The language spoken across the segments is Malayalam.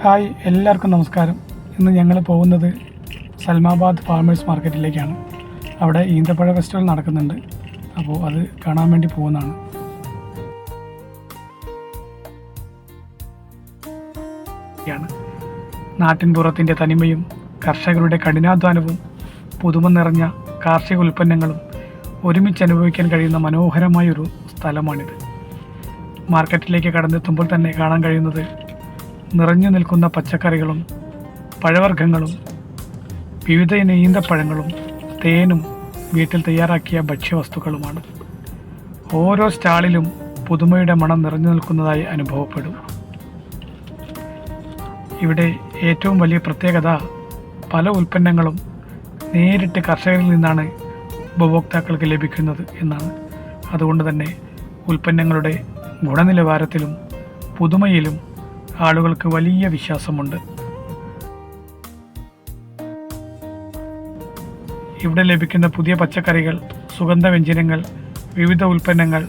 ഹായ്, എല്ലാവർക്കും നമസ്കാരം. ഇന്ന് ഞങ്ങൾ പോകുന്നത് സൽമാബാദ് ഫാമേഴ്സ് മാർക്കറ്റിലേക്കാണ്. അവിടെ ഈന്തപ്പഴ ഫെസ്റ്റിവൽ നടക്കുന്നുണ്ട്. അപ്പോൾ അത് കാണാൻ വേണ്ടി പോകുന്നതാണ്. നാട്ടിൻപുറത്തിൻ്റെ തനിമയും കർഷകരുടെ കഠിനാധ്വാനവും പുതുമ നിറഞ്ഞ കാർഷിക ഉൽപ്പന്നങ്ങളും ഒരുമിച്ച് അനുഭവിക്കാൻ കഴിയുന്ന മനോഹരമായൊരു സ്ഥലമാണിത്. മാർക്കറ്റിലേക്ക് കടന്നെത്തുമ്പോൾ തന്നെ കാണാൻ കഴിയുന്നത് നിറഞ്ഞു നിൽക്കുന്ന പച്ചക്കറികളും പഴവർഗ്ഗങ്ങളും വിവിധ ഇനം ഈന്തപ്പഴങ്ങളും തേനും വീട്ടിൽ തയ്യാറാക്കിയ ഭക്ഷ്യവസ്തുക്കളുമാണ്. ഓരോ സ്റ്റാളിലും പുതുമയുടെ മണം നിറഞ്ഞു നിൽക്കുന്നതായി അനുഭവപ്പെടും. ഇവിടെ ഏറ്റവും വലിയ പ്രത്യേകത പല ഉൽപ്പന്നങ്ങളും നേരിട്ട് കർഷകരിൽ നിന്നാണ് ഉപഭോക്താക്കൾക്ക് ലഭിക്കുന്നത് എന്നാണ്. അതുകൊണ്ട് തന്നെ ഉൽപ്പന്നങ്ങളുടെ ഗുണനിലവാരത്തിലും പുതുമയിലും ആളുകൾക്ക് വലിയ വിശ്വാസമുണ്ട്. ഇവിടെ ലഭിക്കുന്ന പുതിയ പച്ചക്കറികൾ, സുഗന്ധവ്യഞ്ജനങ്ങൾ, വിവിധ ഉൽപ്പന്നങ്ങൾ,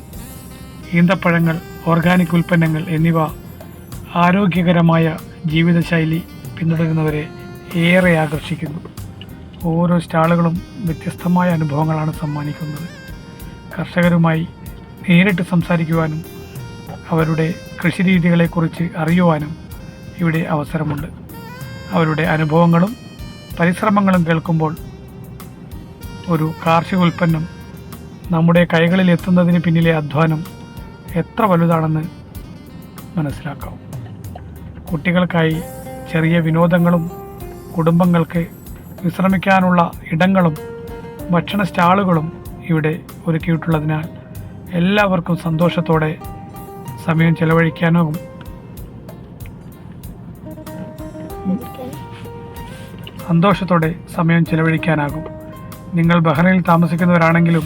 ഈന്തപ്പഴങ്ങൾ, ഓർഗാനിക് ഉൽപ്പന്നങ്ങൾ എന്നിവ ആരോഗ്യകരമായ ജീവിതശൈലി പിന്തുടരുന്നവരെ ഏറെ ആകർഷിക്കുന്നു. ഓരോ സ്റ്റാളുകളും വ്യത്യസ്തമായ അനുഭവങ്ങളാണ് സമ്മാനിക്കുന്നത്. കർഷകരുമായി നേരിട്ട് സംസാരിക്കുവാനും അവരുടെ കൃഷിരീതികളെക്കുറിച്ച് അറിയുവാനും ഇവിടെ അവസരമുണ്ട്. അവരുടെ അനുഭവങ്ങളും പരിശ്രമങ്ങളും കേൾക്കുമ്പോൾ ഒരു കാർഷിക ഉൽപ്പന്നം നമ്മുടെ കൈകളിൽ എത്തുന്നതിന് പിന്നിലെ അധ്വാനം എത്ര വലുതാണെന്ന് മനസ്സിലാക്കാം. കുട്ടികൾക്കായി ചെറിയ വിനോദങ്ങളും കുടുംബങ്ങൾക്ക് വിശ്രമിക്കാനുള്ള ഇടങ്ങളും ഭക്ഷണ സ്റ്റാളുകളും ഇവിടെ ഒരുക്കിയിട്ടുള്ളതിനാൽ എല്ലാവർക്കും സന്തോഷത്തോടെ സമയം ചെലവഴിക്കാനാകും. നിങ്ങൾ ബഹ്റൈനിൽ താമസിക്കുന്നവരാണെങ്കിലും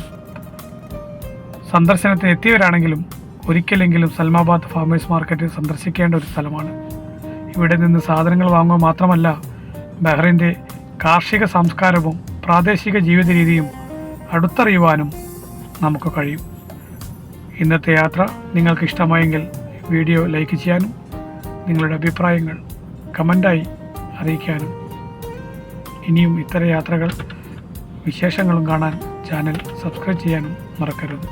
സന്ദർശനത്തിന് എത്തിയവരാണെങ്കിലും ഒരിക്കലെങ്കിലും സൽമാബാദ് ഫാമേഴ്സ് മാർക്കറ്റ് സന്ദർശിക്കേണ്ട ഒരു സ്ഥലമാണ്. ഇവിടെ നിന്ന് സാധനങ്ങൾ വാങ്ങുക മാത്രമല്ല, ബഹ്റൈൻ്റെ കാർഷിക സംസ്കാരവും പ്രാദേശിക ജീവിത രീതിയും അടുത്തറിയുവാനും നമുക്ക് കഴിയും. ഇന്നത്തെ യാത്ര നിങ്ങൾക്ക് ഇഷ്ടമായെങ്കിൽ വീഡിയോ ലൈക്ക് ചെയ്യാനും നിങ്ങളുടെ അഭിപ്രായങ്ങൾ കമൻ്റായി അറിയിക്കാനും ഇനിയും ഇത്തരം യാത്രകൾ വിശേഷങ്ങളും കാണാൻ ചാനൽ സബ്സ്ക്രൈബ് ചെയ്യാനും മറക്കരുത്.